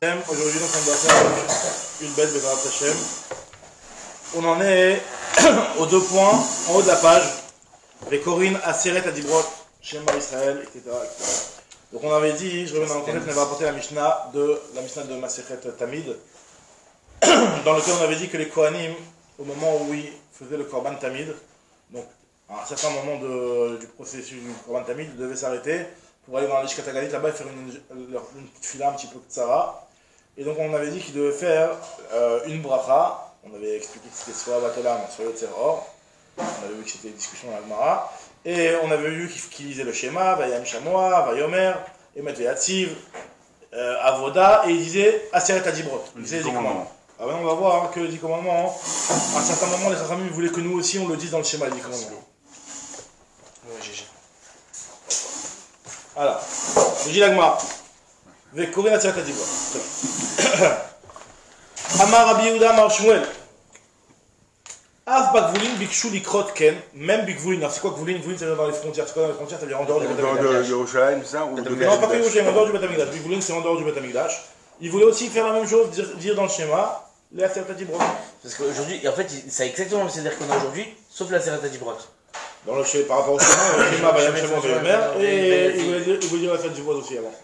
Aujourd'hui, donc, on va faire une belle Bezrat Hashem. On en est aux 2 points en haut de la page. Avec Corinne, Aseret, Adibrot, Shema Israël, etc., etc. Donc on avait dit, je reviens dans le contexte, on avait apporté la Mishnah de Masechet Tamid, dans lequel on avait dit que les Kohanim, au moment où ils faisaient le Korban Tamid, donc à un certain moment du processus du Korban Tamid, ils devaient s'arrêter pour aller dans la Lishkat Hagalit là-bas et faire une petite fila un petit peu de Tzara. Et donc on avait dit qu'ils devaient faire une bracha. On avait expliqué que c'était soit Batelam, soit Yotzer Or. On avait vu que c'était une discussion dans la Gemara. Et on avait vu qu'ils lisaient le schéma, Vayam Shamoa, Vayomer, Emet Veyatsiv, Avoda, et ils disaient Aseret Adibrot. Ils disaient les 10 commandements. Ah ben on va voir que les 10 commandements, à un certain moment, les Chachamim voulaient que nous aussi on le dise dans le schéma, les 10 commandements. Oui, GG. Alors, je dis l'Agma. Vekorin Aseret Adibrot. Amar Rabbi Yehuda Amar Shmuel. Av Bagvulin Bikshu Likrot Ken, même Bigvulin. Alors c'est quoi Gvulin? Gvulin c'est dans les frontières. C'est quoi dans les frontières? C'est-à-dire en dehors du Beth Amikdash. De Yerushalayim, c'est ça? Non, pas que Yerushalayim, en dehors du Beth Amikdash. Bigvulin c'est en dehors du Beth Amikdash. Il voulait aussi faire la même chose, dire dans le schéma, les Aseret Adibrot. Parce qu'aujourd'hui, en fait, c'est exactement le CDR qu'on a aujourd'hui, sauf la Aseret Adibrot. Dans le schéma, par rapport au schéma, le schéma Vayam Shamoa Vayomer, et il voulait dire la Aseret Adibrot aussi avant.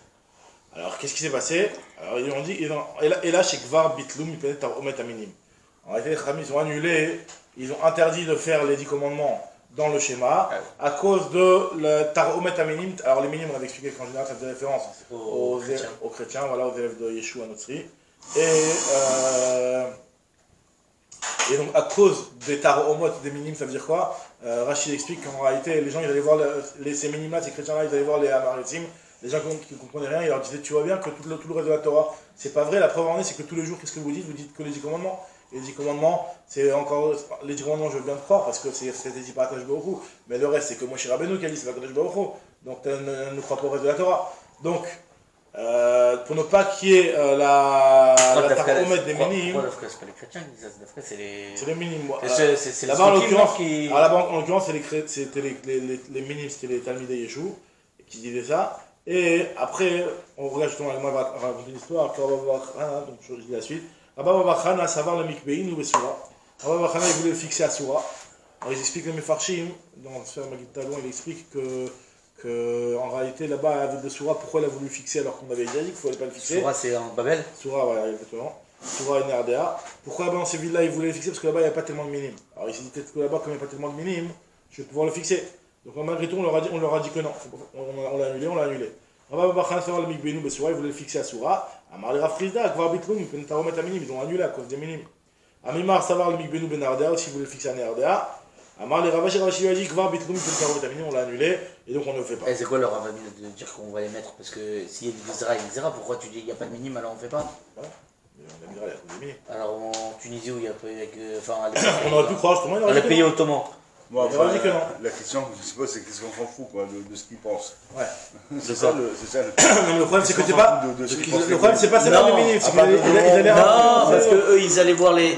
Alors qu'est-ce qui s'est passé? Alors ils ont dit, et là chez Kvar Bitlum, il peut être Omet Aminim. En réalité, les Chachamim ils ont annulé, ils ont interdit de faire les 10 commandements dans le schéma à cause de le Taromet Aminim. Alors les minimes, on avait expliqué qu'en général ça faisait référence aux chrétiens, voilà, aux élèves de Yeshua Notzri. Et donc à cause des Taromot, des minimes, ça veut dire quoi? Rachid explique qu'en réalité, les gens, ils allaient voir ces minimes-là, ces chrétiens-là, ils allaient voir les Amaritim. Les gens qui ne comprenaient rien, ils leur disaient, tu vois bien que tout le reste de la Torah, c'est pas vrai. La preuve en est, c'est que tous les jours, qu'est-ce que vous dites? Vous dites que les 10 commandements. Et les 10 commandements, c'est encore. Les 10 commandements, je veux bien te croire, parce que c'est dit par Akadosh Baruch Hu. Mais le reste, c'est que Moshe Rabbeinu qui a dit, c'est Akadosh Baruch Hu. Donc, ne crois pas au reste de la Torah. Donc, pour ne pas qu'il y ait la taromètre des minimes. C'est pas les chrétiens qui disent ça, c'est les minimes. C'est là-bas, en l'occurrence, c'était les minimes, c'était les Talmidei Yeshua qui disaient ça. Et après, on regarde justement, moi, va raconter l'histoire, donc je dis la suite. Rabba Bachana, savoir le Mikbein ou Besura. Rabba Bachana, il voulait le fixer à Soura. Alors, ils expliquent le Mefarshim, dans le Sphère Magid Talon, il explique que en réalité, là-bas, avec de Soura, pourquoi il a voulu le fixer alors qu'on avait déjà dit qu'il ne fallait pas le fixer? Soura, c'est en Babel? Soura, voilà, exactement. Soura et Nerdea. Pourquoi là-bas, dans ces villes-là, il voulait le fixer? Parce que là-bas, il n'y a pas tellement de minimes. Alors, il s'est dit peut-être que là-bas, comme il n'y a pas tellement de minimes, je vais pouvoir le fixer. Donc, malgré tout, on leur a dit que non. On l'a annulé. Rabba Bachana, savoir le Mikbeinu Besura, il voulait le fixer à Soura. Amar le Rav Frizda, Kvar Bitlum, ils peuvent remettre à minim, ils ont annulé à cause des minimes. Amimar, savoir le Mikbeinu Benardea, aussi, il voulait le fixer à Nerdea. Amar le Ravashi, Rashi, dit Kvar Bitlum, ils peuvent remettre à minim, on l'a annulé, et donc on ne le fait pas. Et c'est quoi leur avis de dire qu'on va les mettre? Parce que s'il y a des Zera et des Zera, pourquoi tu dis qu'il n'y a pas de minime alors on ne fait pas? Voilà. On aimera les minimes. Alors en Tunisie où il y a enfin, on aurait pu croire justement, dans les pays ottomans. Bon, après, la question que je pose, c'est qu'est-ce qu'on s'en fout quoi, de ce qu'ils pensent. Ouais. C'est ça le. Non, mais le problème, c'est que c'est pas. Le problème, c'est pas savoir les minimes. C'est qu'ils allaient. Non, parce que eux, ils allaient voir les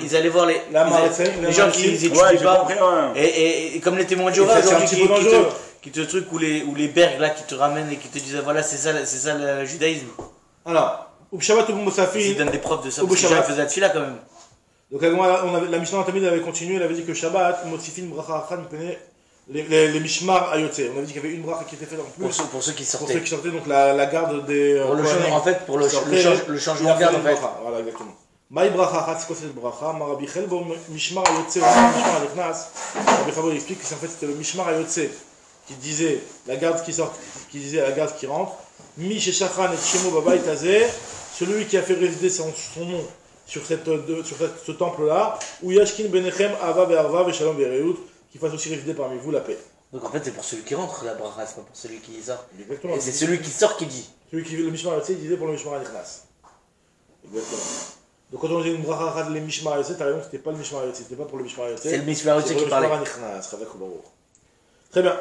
gens qui les étudient pas. Et comme les témoins de Jéhovah aujourd'hui, qui te truc ou les bergs là qui te ramènent et qui te disent voilà, c'est ça le judaïsme. Alors, Shabbat ou Moussafin. Ils donnent des preuves de ça. Parce que les gens faisaient la tefila quand même. Donc la Mishnah Tamid avait continué, elle avait dit que Shabbat, Motsifin, Bracha Achan, les Mishmar Ayotse. On avait dit qu'il y avait une bracha qui était faite en plus. Pour ceux qui sortaient. Pour ceux qui sortaient, donc la garde des. En fait, pour le changement de garde en fait. Voilà, exactement. Maï Bracha Achat, c'est quoi cette bracha? Marabi Chelbo, Mishmar Ayotse, Mishmar Alechnas. Rabbi Chabo explique que en fait c'était le Mishmar Ayotse qui disait la garde qui sort, qui disait la garde qui rentre. Mi Sheshachan et Shemo Baba Itazé, celui qui a fait résider son nom sur ce temple-là, où Yashkin Benechem Ava Ve'arva Ve'Shalom Ve'Reut, qui fasse aussi résider parmi vous la paix. Donc en fait c'est pour celui qui rentre la bracha, c'est pas pour celui qui sort. Exactement. Et c'est celui qui sort qui dit. Celui qui le Mishmar Yotse, il disait pour le Mishmar Alechnas. Exactement. Donc quand on dit une bracha les Mishmar Yotse, t'as raison, c'était pas le Mishmar Yotse, c'était pas pour le Mishmar Yotse. C'est le Mishmar Yotse qui parlait. Très bien.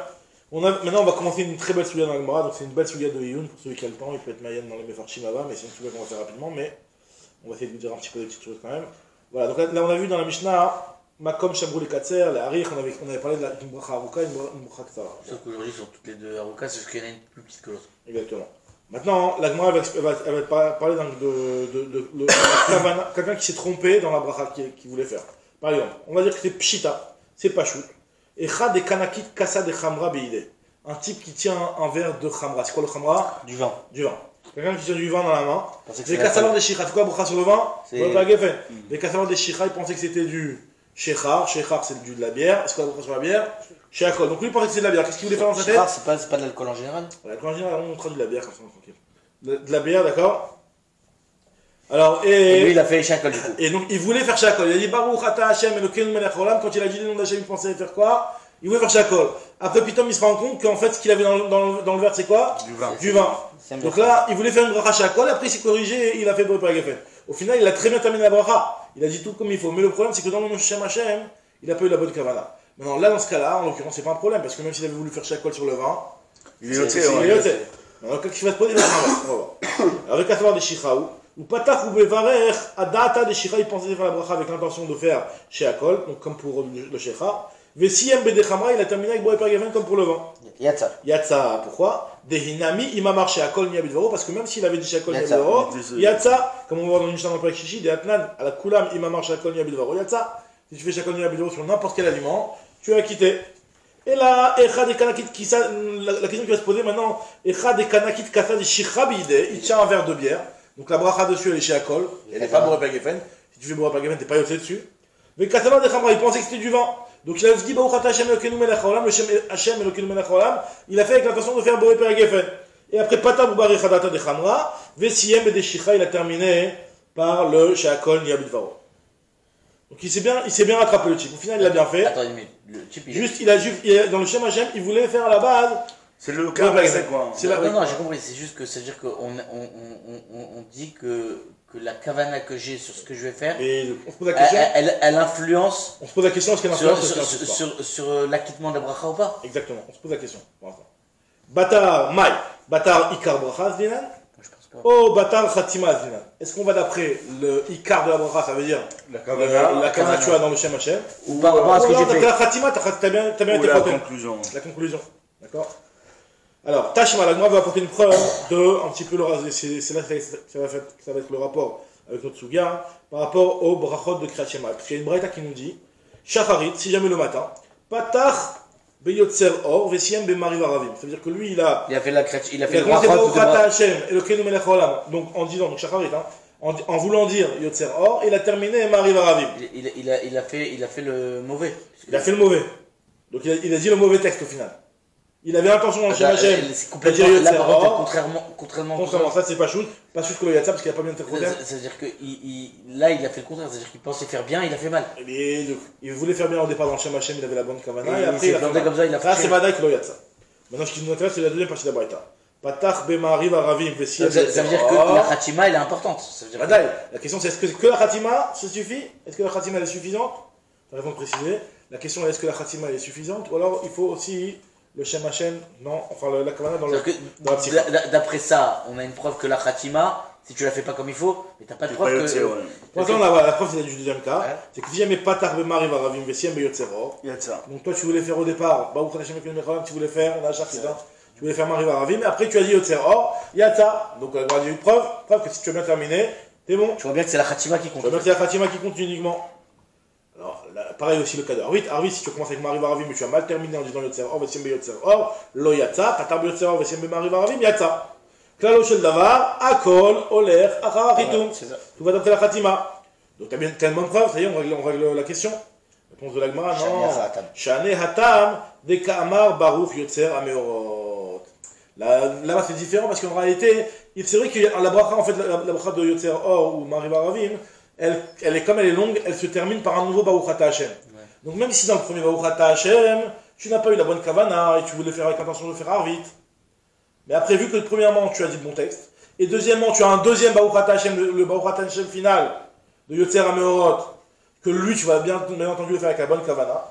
Maintenant on va commencer une très belle soulière dans la Gemara, donc c'est une belle soulière de Youn, pour celui qui a le temps, il peut être Mayen dans les Mefarshim Ava, mais c'est une soulière qu'on va faire rapidement, mais on va essayer de vous dire un petit peu des petites choses quand même. Voilà, donc là on a vu dans la Mishnah, Makom Shabrou les Katser, les Harich, on avait parlé d'une bracha Aruka et une bracha Ktara. Sauf qu'aujourd'hui sur toutes les deux Aruka, c'est parce qu'il y en a une plus petite que l'autre. Exactement. Maintenant, la Gemara elle va parler de kavana, quelqu'un qui s'est trompé dans la bracha qu'il voulait faire. Par exemple, on va dire que c'est pshita, c'est pachout. Et chad et kanakit kasa de chamra beide. Un type qui tient un verre de chamra. C'est quoi le chamra? Du vin. Du vin. Quelqu'un qui tient du vin dans la main. Les kassavar des shichas. C'est quoi bracha sur le vin? C'est pas gefen. Les kassavar des shichas, ils pensaient que c'était du shechar. Shechar, c'est de la bière. C'est quoi la bracha sur la bière? Sheakol. Donc lui, il pensait que c'était de la bière. Qu'est-ce qu'il voulait faire dans sa tête? C'est pas de l'alcool en général? L'alcool en général, on traduit de la bière comme ça, tranquille. De la bière, d'accord? Alors, et lui, il a fait Sheakol du coup. Et donc, il voulait faire Sheakol. Il a dit Baruch Ata Hashem Elokeinu melech haolam. Quand il a dit le nom d'Hashem, il pensait faire quoi? Il voulait faire Sheakol. Après, Pitom, il se rend compte qu'en fait, ce qu'il avait dans le verre, c'est quoi? Du vin. Donc là, il voulait faire une bracha Sheakol. Après, il s'est corrigé et il a fait Boré Gefen. Au final, il a très bien terminé la bracha. Il a dit tout comme il faut. Mais le problème, c'est que dans le nom Shem Hashem, il n'a pas eu la bonne kavana. Maintenant, là, dans ce cas-là, en l'occurrence, c'est pas un problème. Parce que même s'il avait voulu faire Sheakol sur le vin, il est yoté. Alors, quand il va se poser, il va se voir. Avec à savoir des shichaou, ou patach ou bevarer, à data des shicha, il pensait faire la bracha avec l'intention de faire sheakol, donc comme pour le shecha. Vesiyem bedechamra, il a terminé avec boé pergaven comme pour le vin. Yatsa. Yatsa, pourquoi? Dehinami, imamar sheakol niabidvaro, parce que même s'il avait dit sheakol niabidvaro, yatsa, comme on va voir dans une Mishnah dans le Perek Shishi, des atnan, à la kulam, imamar sheakol niabidvaro, yatsa. Si tu fais sheakol niabidvaro sur n'importe quel aliment, tu as quitté. Et là, la question qui va se poser maintenant, il tient un verre de bière, donc la bracha dessus elle est sheakol, elle n'est pas boré pergafen. Si tu fais boré pergafen, tu n'es pas yoté dessus. Mais Kassavar de Khamra, il pensait que c'était du vin. Donc il a dit Baruch Ata Hashem Elokeinu melech haolam, le Hashem Elokeinu melech haolam, il a fait avec l'intention de faire boré pergafen. Et après Pata Boubar Echadata de Khamra, Vesiyem et Shicha, il a terminé par le sheakol niabidvaro. Donc il s'est bien rattrapé le type. Au final, il l'a bien fait. Attends une minute. Le type, dans le Shem Hashem, il voulait faire à la base. C'est le cas, c'est quoi? Non, j'ai compris. C'est juste que ça veut dire qu'on dit que la kavana que j'ai sur ce que je vais faire, on se pose la question, elle influence. On se pose la question est-ce qu'elle influence sur l'acquittement de la bracha ou pas? Exactement. On se pose la question. Batar Mai, Batar Ikar bracha Zdinan. Oh, Batar Khatima Zdinan. Est-ce qu'on va d'après le Ikar de la bracha, ça veut dire la kavana tu as dans le Shem Hashem, ou par rapport à ce que j'ai fait? La Khatima, t'as bien été la conclusion. La conclusion. D'accord. Alors, Tashma, la Gemara va apporter une preuve de un petit peu c'est là que ça va être le rapport avec notre Suga par rapport au brachot de Kriyat Shema. Parce qu'il y a une braïta qui nous dit Shacharit, si jamais le matin, Patach beyotzer or, vesiem bemariv aravim. Ça veut dire que lui, il a fait le brachot de Hashem et le Keinu melech haolam. Donc en disant, donc Shacharit, en voulant dire Yotzer or, il a terminé Mariv aravim. Il a fait le mauvais. Il a fait le mauvais. Donc il a dit le mauvais texte au final. Il avait l'intention dans le Shem Hashem. C'est complètement contrairement. Ça, c'est pas chou que le Yatsa parce qu'il a pas bien interprété. C'est-à-dire que là, il a fait le contraire. C'est-à-dire qu'il pensait faire bien, il a fait mal. Il voulait faire bien au départ dans le Shem Hashem, il avait la bonne kavana. Et après, il a fait comme ça, il a fait. Ça, c'est Vadaï que le Yatsa. Maintenant, ce qui nous intéresse, c'est la deuxième partie de la Braïta. Patach bemariv aravim vesiem. Ça veut dire que la Khatima, elle est importante. Vadaï. La question, c'est est-ce que la Khatima, ça suffit? Est-ce que la Khatima, elle est suffisante? Je vais préciser. La question est est-ce que la Khatima, elle est suffisante? Ou alors, il faut aussi. Le Shem Hashem, non, enfin la Kavana dans le. D'après ça, on a une preuve que la Khatima, si tu la fais pas comme il faut, mais t'as pas de preuve que. Pour l'instant, la preuve c'est du deuxième cas, c'est que si jamais Patar Bemar va Ravim Vesiem Beyotzero, donc toi tu voulais faire au départ, Baruch Hashem Elokeinu tu voulais faire, on a chaque tu voulais faire Mariv Ravim, mais après tu as dit Yotzero, Yatsa. Donc il y a une preuve que si tu as bien terminé, t'es bon. Tu vois bien que c'est la Khatima qui compte. Tu vois bien que c'est la Khatima qui compte uniquement. Alors, pareil aussi le cas de Arvit, si tu commences avec Mariv Aravim mais tu as mal terminé en disant Yotzer Or, Vesiem Beyotzer Or, Lo Yatsa, Patar Beyotzer Or, Vesiem Bemariv Aravim, Yatsa. Klalo Shel Davar, Akol, Oler, Achar, Ritum. Tout va d'après la Khatima. Donc tu as une bonne preuve, ça y est, on règle la question. Réponse de la Gemara, non. Shane Hatam, Deka Amar, Baruch, Yotzer, Ameorot. Là-bas c'est différent parce qu'en réalité, c'est vrai que la bracha, en fait, la bracha de Yotzer Or ou Mariv Aravim, comme elle est longue, elle se termine par un nouveau Baruch Ata Hashem. Ouais. Donc même si dans le premier Baruch Ata Hashem, tu n'as pas eu la bonne kavana et tu voulais faire avec l'intention de faire Arvit. Mais après, vu que premièrement tu as dit le bon texte, et deuxièmement tu as un deuxième Baruch Ata Hashem, le Baruch Ata Hashem final de Yotzer Ameorot, que lui tu vas bien entendu le faire avec la bonne kavana.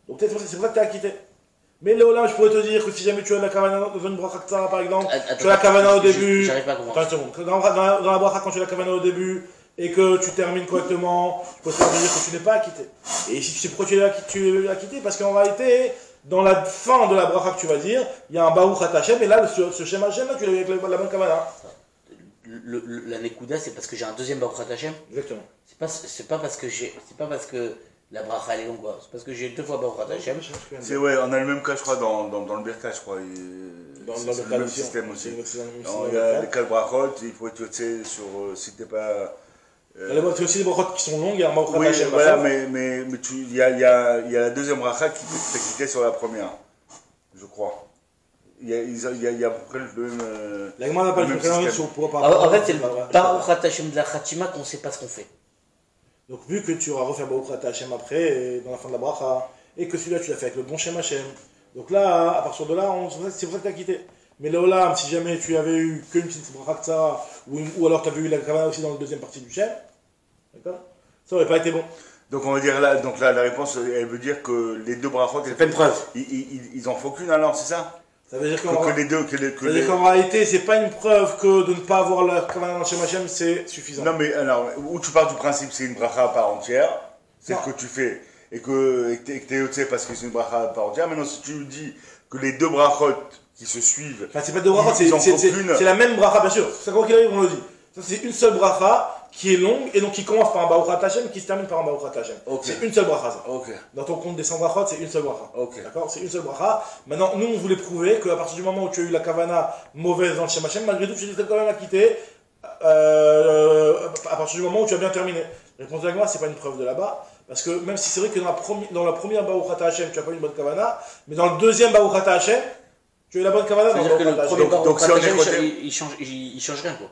Donc peut-être c'est pour ça que tu es acquitté. Mais là, je pourrais te dire que si jamais tu as la kavana dans une bracha Ktsara par exemple, tu as la kavana au début. J'arrive pas à comprendre. Attends une seconde. Dans la bracha quand tu as la kavana au début, et que tu termines correctement, je peux te dire que tu n'es pas acquitté. Et si tu sais pourquoi tu es acquitté, parce qu'en réalité, dans la fin de la bracha que tu vas dire, il y a un Baruch Ata Hashem, et là, ce Shem Hashem, là, tu l'as avec la bonne kavana. La Nekuda, c'est parce que j'ai un deuxième Baruch Ata Hashem. Exactement. C'est pas parce que la bracha elle est longue, quoi. C'est parce que j'ai 2 fois Baruch Ata Hashem. C'est ouais, on a le même cas, je crois, dans le Birka, je crois. Dans le même système aussi. Il y a les 4 brachot, il faut être sur, si t'es pas... Il y a aussi des brachot qui sont longues, il y a un Baruch Ata Hashem. Voilà, mais il y a la deuxième bracha qui peut te quitter sur la première, je crois. Il y a à peu près le même. La Gemara n'a pas le même système. En fait, c'est le Baruch Ata Hashem de la Khatima qu'on ne sait pas ce qu'on fait. Donc, vu que tu auras refait Baruch Ata Hashem après, dans la fin de la bracha, et que celui-là tu l'as fait avec le bon Shem Hashem, donc là, à partir de là, c'est pour ça que tu as quitté. Mais là, Olam, si jamais tu avais eu qu'une petite bracha que ça, ou alors tu avais eu la kavana aussi dans la deuxième partie du Shem, d'accord, ça aurait pas été bon. Donc on va dire là, donc là, la réponse, elle veut dire que les 2 brachot, c'est pas une preuve. Ils en font qu'une alors, c'est ça? Ça veut dire qu'en réalité, c'est pas une preuve que de ne pas avoir la kavana dans le Shem Hashem, c'est suffisant. Non, mais alors, où tu pars du principe, c'est une bracha à part entière, c'est ce que tu fais, et que t'es yotzé parce que c'est une bracha à part entière. Maintenant, si tu dis que les 2 brachot qui se suivent, enfin, c'est pas 2 brachot, c'est la même bracha, bien sûr. C'est quoi qu'il arrive, on le dit. Ça, c'est une seule bracha qui est longue et donc qui commence par un Baruch Ata Hashem qui se termine par un Baruch Ata Hashem. Okay. C'est une seule bracha, ça. Okay. Dans ton compte des 100 brachot, c'est une seule bracha. Okay. D'accord? C'est une seule bracha. Maintenant, nous, on voulait prouver qu'à partir du moment où tu as eu la kavana mauvaise dans le Shem Hashem, malgré tout, tu t'es quand même acquitté à partir du moment où tu as bien terminé. Réponse de la Gemara, c'est pas une preuve de là-bas. Parce que même si c'est vrai que dans la première Baruch Ata Hashem, tu n'as pas eu une bonne kavana, mais dans le deuxième Baruch Ata Hashem, tu as eu la bonne kavana dans le Baruch Ata Hashem. Donc si on est il change rien, quoi.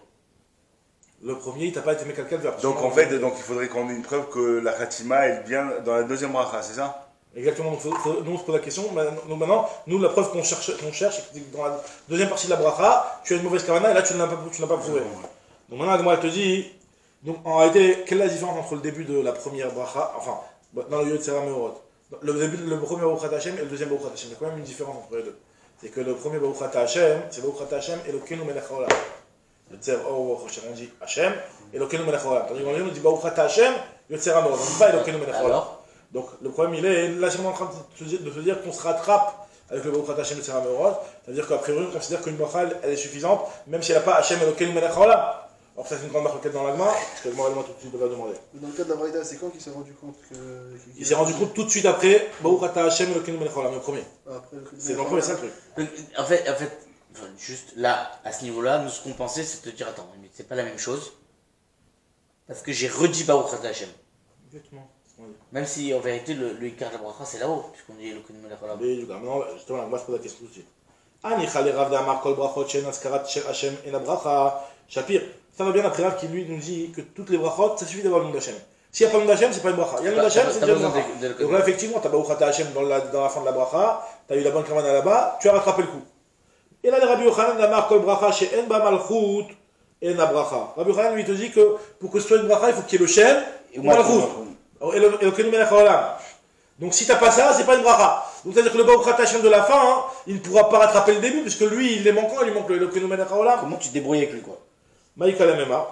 Le premier, il t'a pas été mécalqué vers. Donc en fait, donc il faudrait qu'on ait une preuve que la Khatima, elle vient dans la deuxième bracha, c'est ça? Exactement, donc nous on se pose la question, donc maintenant, nous la preuve qu'on cherche, c'est que dans la deuxième partie de la bracha, tu as une mauvaise kavana et là tu n'as pas prouvé. Donc maintenant, la Gemara te dit, donc en réalité, quelle est la différence entre le début de la première bracha, enfin, dans le Yotzera Meorot, le premier Baruch Ata Hashem et le deuxième Baruch Ata Hashem, il y a quand même une différence entre les deux. C'est que le premier Baruch Ata Hashem, c'est Baruch Ata Hashem et le Kenu Melech Haolam. Le Tzer Or on dit Hashem et le Kenu Melech Haolam. Tandis qu'on dit Baruch Ata Hashem, Yotzera Meorot, on ne dit pas le Kenu Melech Haolam. Donc le problème il est, là si on est en train de se dire qu'on se rattrape avec le Baruch Ata Hashem et Yotzera Meorot, c'est-à-dire qu'à priori on considère qu'une bracha elle est suffisante, même si elle n'a pas Hashem et le Kenu Melech Haolam. Alors ça c'est une grande marque dans l'agma, parce que le Gemara tout de suite va demander. Dans le cas de la Braïda, c'est quand qu'il s'est rendu compte que... Il s'est rendu compte tout de suite après, Baruch Ata Hashem et le Kenu Melech Haolam, le premier. C'est le premier, c'est le truc. En fait, juste là, à ce niveau-là, nous ce qu'on pensait c'est de dire attends, mais c'est pas la même chose. Parce que j'ai redit Baruch Ata Hashem. Exactement. Même si en vérité le Ikar de la Bracha c'est là-haut, puisqu'on dit le Kenu Melech Haolam. Non, justement, moi je pose la question tout de suite. Ani Chale Rav Damar Kol Brachot Shen Askarat Hashem et la Bracha Shapir. Ça va bien après Rav qui lui nous dit que toutes les brachot, ça suffit d'avoir le nom d'Hachem. S'il n'y a pas le nom d'Hachem, c'est pas une bracha. Il y a le nom d'Hachem, c'est déjà une bracha. Donc là, effectivement, tu as Baruch Ata Hashem dans la fin de la bracha, tu as eu la bonne kavana là-bas, tu as rattrapé le coup. Et là, le Rabbi Yochanan Damar Kol Bracha She'en Ba Malchut et la bracha. Rabbi Yochanan lui te dit que pour que ce soit une bracha, il faut qu'il y ait le Shem et le Malchut. Et le Kenu Melech Haolam. Donc si tu n'as pas ça, c'est pas une bracha. Donc c'est-à-dire que le Baruch Ata Hashem de la fin, il ne pourra pas rattraper le début, puisque lui, il est manquant, il lui manque le Kenu Melech Haolam. Comment tu te débrouilles avec lui, quoi? Maïka la Mema.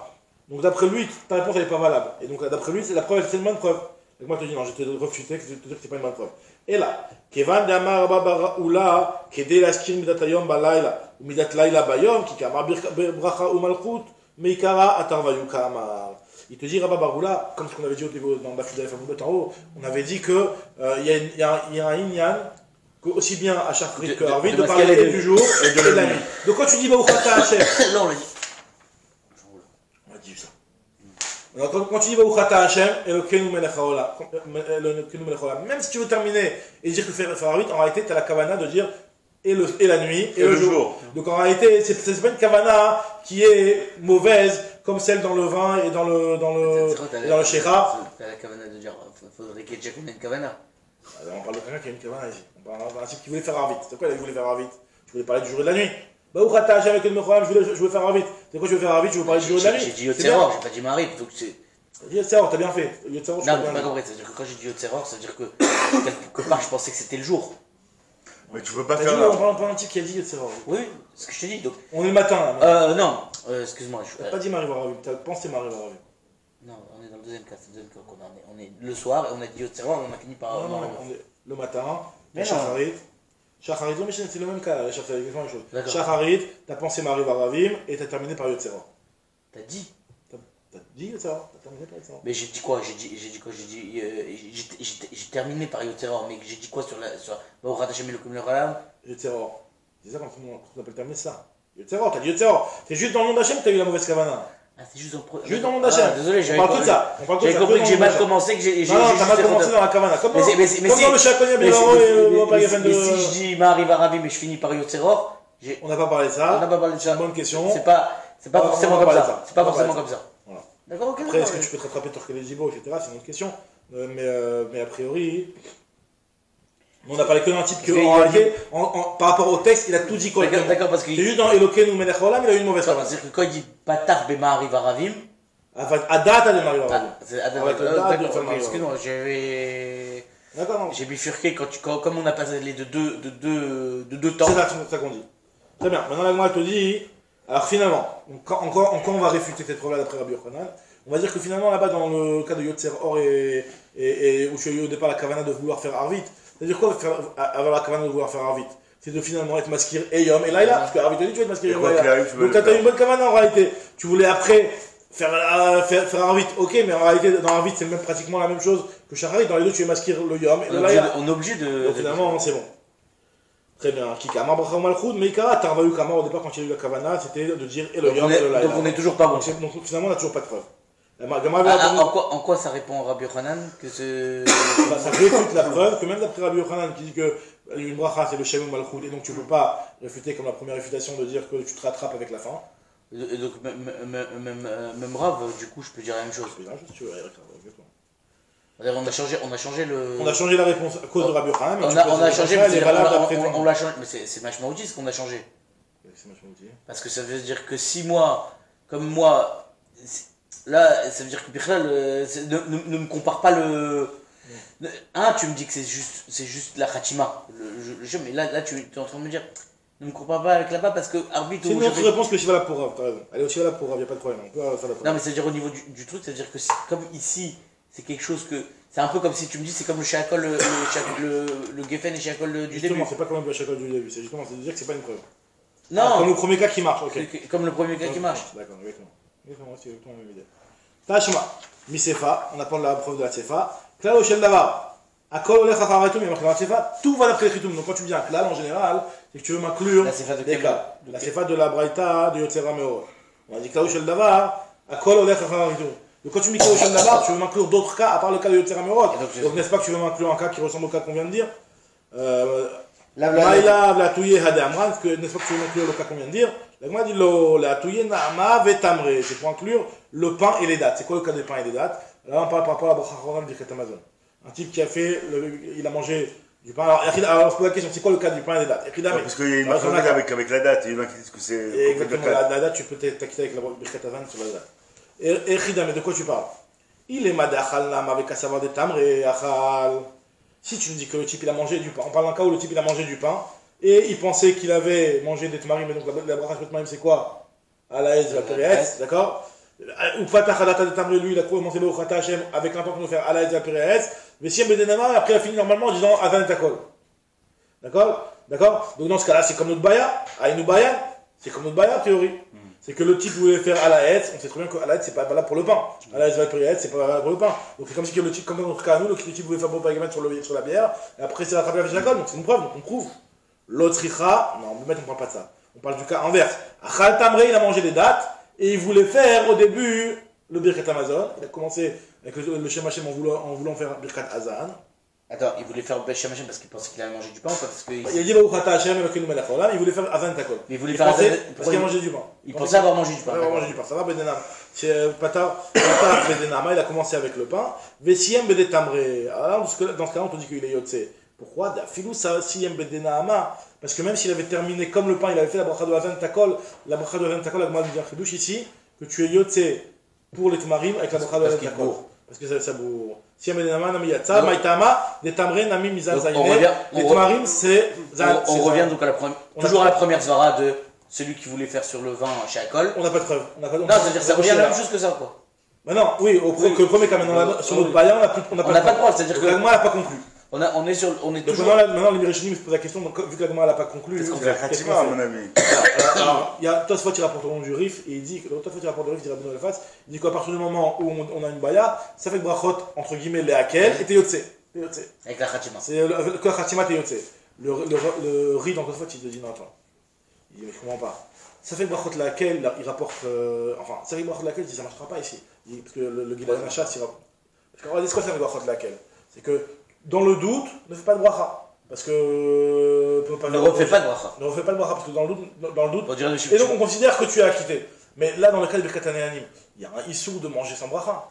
Donc d'après lui, ta réponse elle n'est pas valable. Et donc d'après lui, c'est la preuve, c'est une bonne preuve. Donc moi je te dis non, je te refuté, je te dire que c'est pas une bonne preuve. Et là, Kevan Damar Babaraoula, Kede Laskin Midat Ayom Balayla, ou Midat Layla Bayom, Kikama Bracha ou Malchut, Meikara Atarvayuka Amar. Il te dit Rababaroula, comme ce qu'on avait dit au début dans la Fidel Famoudot en haut, on avait dit que il y a un Inyan, aussi bien à Shachrit que Arvit, de parler du jour et de la nuit. Donc quand tu dis Baruch Ata Hashem, non, on l'a dit. Quand tu dis Baruch Ata Hashem et le Kenu Melech Haolam, même si tu veux terminer et dire que faire Arvit, en réalité tu as la kavana de dire et la nuit et le jour. Donc en réalité, c'est pas une kavana qui est mauvaise comme celle dans le vin et dans le shira. Tu as la kavana de dire faudrait qu'il y ait déjà combien de kavana. On parle de quelqu'un qui a une kavana ici. On parle d'un principe qui voulait faire Arvit. C'est quoi il voulait faire Arvit? Je voulais parler du jour et de la nuit. Baruch Ata Hashem avec le Mecholam, je voulais faire Arvit. C'est quoi je veux faire Arvit? Je veux parler du jour et de la nuit. J'ai dit Yotzeror, j'ai pas dit Marib. Yotzeror, t'as bien fait. Yotzeror, non, mais pas compris. C'est-à-dire que quand j'ai dit Yotzeror, ça veut dire que quelque part je pensais que c'était le jour. Mais tu peux pas faire. On parle d'un type qui a dit Yotzeror. Oui, c'est ce que je te dis. Donc... On est le matin là. Non, excuse-moi. T'as pas dit Marib Arvit, t'as pensé Marib Arvit. Non, on est dans le deuxième cas. C'est le deuxième cas qu'on a. On est le soir et on a dit Yotzeror et on a fini par. Non, on est le matin. Mais Shacharit. Shacharit, non, mais c'est le même cas, c'est exactement la même chose. Shacharit, t'as pensé Mariv Aravim et t'as terminé par Yotzeror. T'as dit? T'as dit Yotzeror, t'as terminé par Yotzeror. Mais j'ai dit quoi? J'ai terminé par Yotzeror, mais j'ai dit quoi sur la. Baruch Hashem Elokim Le'olam? Yotzeror. C'est ça quand on appelle terminer ça. Yotzeror, t'as dit Yotzeror. C'est juste dans le nom d'Hachem que t'as eu la mauvaise kavana. Ah, c'est juste dans le nom d'Hachem. Désolé, on parle que de ça. J'avais compris que j'ai mal commencé, que j'ai. Non, t'as mal commencé dans la kavana. Comment le Shakonia Bilaro et le Pagafen de. Mais si je dis Mariv Aravim mais je finis par Yotzeror, on n'a pas parlé de ça. On n'a pas parlé de ça. C'est une bonne question. C'est pas forcément comme ça. C'est pas forcément comme ça. D'accord, ok. Après, est-ce que tu peux te rattraper Torquel et Jibo, etc. C'est une autre question. Mais a priori. On n'a parlé que d'un type que, en réalité, par rapport au texte, il a tout dit correctement. D'accord, parce que. C'est juste dans Elokeinu Melech Haolam, il a eu une mauvaise parole. C'est-à-dire que quand il dit Patar Bema'ariv Aravim. Adata de Mariv Aravim. D'accord, excuse-moi, j'ai bifurqué comme on a passé de deux temps. C'est ça qu'on dit. Très bien. Maintenant, la Gemara te dit. Alors finalement, encore on va réfuter cette preuve-là d'après Rabbi Yochanan. On va dire que finalement, là-bas, dans le cas de Yotzer Or et où tu as eu au départ la kavana de vouloir faire Arvit, c'est-à-dire quoi avoir la kavana de vouloir faire Arvit? C'est de finalement être maskir et Yom et Laila, parce que Arvit te dit tu vas être maskir et Yom et Laila. Donc quand tu as une bonne kavana en réalité, tu voulais après faire Arvit, ok, mais en réalité, dans Arvit, c'est même pratiquement la même chose que Shacharit. Dans les deux, tu es maskir le Yom et le Laila. On est obligé de. Donc finalement, c'est bon. Très bien. Kikama Bracha Malchut, mais Ikara, Tarvayu Kama, au départ, quand il y a eu la kavana, c'était de dire et le Yom et le Laila. Donc on n'est toujours pas bon. Donc finalement, on n'a toujours pas de preuve. En quoi ça répond Rabbi Yochanan que ça réfute la preuve que même d'après Rabbi Yochanan qui dit que une bracha c'est le Shem ou Malchut et donc tu ne peux pas réfuter comme la première réfutation de dire que tu te rattrapes avec la fin. Et donc même Rav, du coup je peux dire la même chose. Je peux dire la même chose si tu veux, on a changé On a changé la réponse à cause de Rabbi Yochanan. On a changé, on l'a changé, mais c'est vachement utile ce qu'on a changé. C'est vachement utile. Parce que ça veut dire que si moi, comme moi, là, ça veut dire que Birchal ne me compare pas le. Tu me dis que c'est juste la Khatima, le jeu, mais là tu es en train de me dire, ne me compare pas avec là-bas parce que arbitre. C'est une autre réponse que je suis valable pour Rav, t'as raison. Elle est aussi valable pour Rav, il n'y a pas de problème. Non, mais ça veut dire au niveau du truc, ça veut dire que comme ici, c'est quelque chose que. C'est un peu comme si tu me dis, c'est comme le Shakol, le Geffen et Shakol du début. Justement, c'est pas comme le Shakol du début, c'est justement, c'est de dire que c'est pas une preuve. Non. Comme le premier cas qui marche, ok. Comme le premier cas qui marche. D'accord, exactement. C'est exactement la même idée. Tashma, Misefa, on apprend la preuve de la Tsefa. Klal au Shel Davar. Akol olech acharatum, il y a marqué dans la Tsefa. Tout va d'après le Chitum. Donc quand tu dis un klal en général, c'est que tu veux m'inclure des cas. La Tsefa de la Braïta de Yotzera Meor. On a dit Klal au Shel Davar. Akol olech acharatum. Donc quand tu dis Klal au Shel Davar, tu veux m'inclure d'autres cas à part le cas de Yotzera Meor. Donc n'est-ce pas que tu veux m'inclure un cas qui ressemble au cas qu'on vient de dire? Maïla, la touye Hade Amran, n'est-ce pas que tu veux inclure le cas qu'on vient de dire? La Gemara dit la touye Naama vetamre, c'est pour inclure le pain et les dates. C'est quoi le cas des pains et des dates? Là on parle par rapport à la bracha Chorana du Birkat Hamazon. Un type qui a fait, il a mangé du pain. Alors on se pose la question, c'est quoi le cas du pain et des dates? Parce qu'il y a une autre avec la date, il y en a qui disent que c'est. Exactement, la date, tu peux t'acquitter avec la Birkat Hamazon sur la date. Et Echidame, de quoi tu parles? Il est madachal nam avec savoir des tamres et achal. Si tu nous dis que le type il a mangé du pain, on parle d'un cas où le type il a mangé du pain et il pensait qu'il avait mangé des tmarim, mais donc la bracha de tmarim c'est quoi? Alaez la Péréès, d'accord? Ou Fatachadata de tamre, lui il a commencé le Chata Hashem avec l'intention de faire Alaez la Péréès, mais si Bedenama, après il a fini normalement en disant Azan et Takol. D'accord? Donc dans ce cas-là, c'est comme notre Baya, Aïnou Bayan, c'est comme notre Baya a priori. C'est que le type voulait faire Alaez, on sait très bien que Alaez c'est pas valable pour le pain. Alaez la Péréès c'est pas valable pour le pain. Donc c'est comme si le type, comme dans notre cas, nous, le type voulait faire Bopagamet sur la bière, et après c'est rattrapé avec la donc c'est une preuve, donc on prouve. L'autre richa, non, on ne parle pas de ça. On parle du cas inverse. Achal Tamre, il a mangé des dates, et il voulait faire au début le Birkat Hamazon. Il a commencé avec le Shem Hashem en voulant faire Birkat Hazan. Attends, il voulait faire Shem Hashem parce qu'il pensait qu'il avait mangé du pain ou pas parce que... Il a dit Baruch Ata Hashem avec une Melech Haolam, il voulait faire Hazan Takol. Mais il voulait faire Hazan parce qu'il a mangé du pain. Il pensait avoir mangé du pain. Il avoir mangé du pain, ça va Bedenam. C'est Patar Bedenama, il a commencé avec le pain. Vesiem Bedetamre. Alors dans ce cas-là, on te dit qu'il est Yotze. Pourquoi? Filou Siem Bedenama. Parce que même s'il avait terminé comme le pain, il avait fait la bracha de Hazan Takol. La bracha de Hazan Takol, la Gemara dit un chidouche ici, que tu es Yotze pour les Tmarim avec la bracha de Hazan Takol. Parce que ça bourre. Si Bedenama Nami Yatsa, Maïtama, des Tamre Nami Mizan Zaïne. Les Tmarim, c'est. On revient donc à la première. Toujours à la première Zvara de celui qui voulait faire sur le vin chez Akol. On n'a pas de preuve. Non, c'est-à-dire ça revient à la même chose que ça, quoi. Mais non, oui, que le premier cas, maintenant, sur notre Baya, on n'a pas de preuve. C'est-à-dire que. La Gemara n'a pas conclu. On est donc toujours. Maintenant, les Mirishonim se posent la question, donc, vu que la Gemara n'a pas conclu. C'est la Khatima, à mon avis. Alors, il y a Tosfot qui rapporte au nom du Rif, et il dit, Tosfot qui rapporte au Rif, il dit Rabbeinu Elfaz, il dit qu'à partir du moment où on a une baya, ça fait que brachot, entre guillemets, les hakel, et Teyotse. Avec la Khatima. C'est que la Khatima Teyotse. Le Rif dans Tosfot, il te dit non, attends. Il dit, mais je comprends pas. Ça fait que brachot laquelle, il rapporte. Enfin, ça fait que brachot laquelle, il dit, ça marchera pas ici. Parce que le Gilad Machat, il rapporte. Parce qu'on va dire ce que ça fait brachot laquelle. C'est que, dans le doute, ne fais pas de bracha. Parce que. Ne refais pas de bracha. Ne refais pas de bracha, parce que dans le doute. Et donc on considère que tu as acquitté. Mais là, dans le cas de Birkat Hanehanim, il y a un issou de manger sans bracha.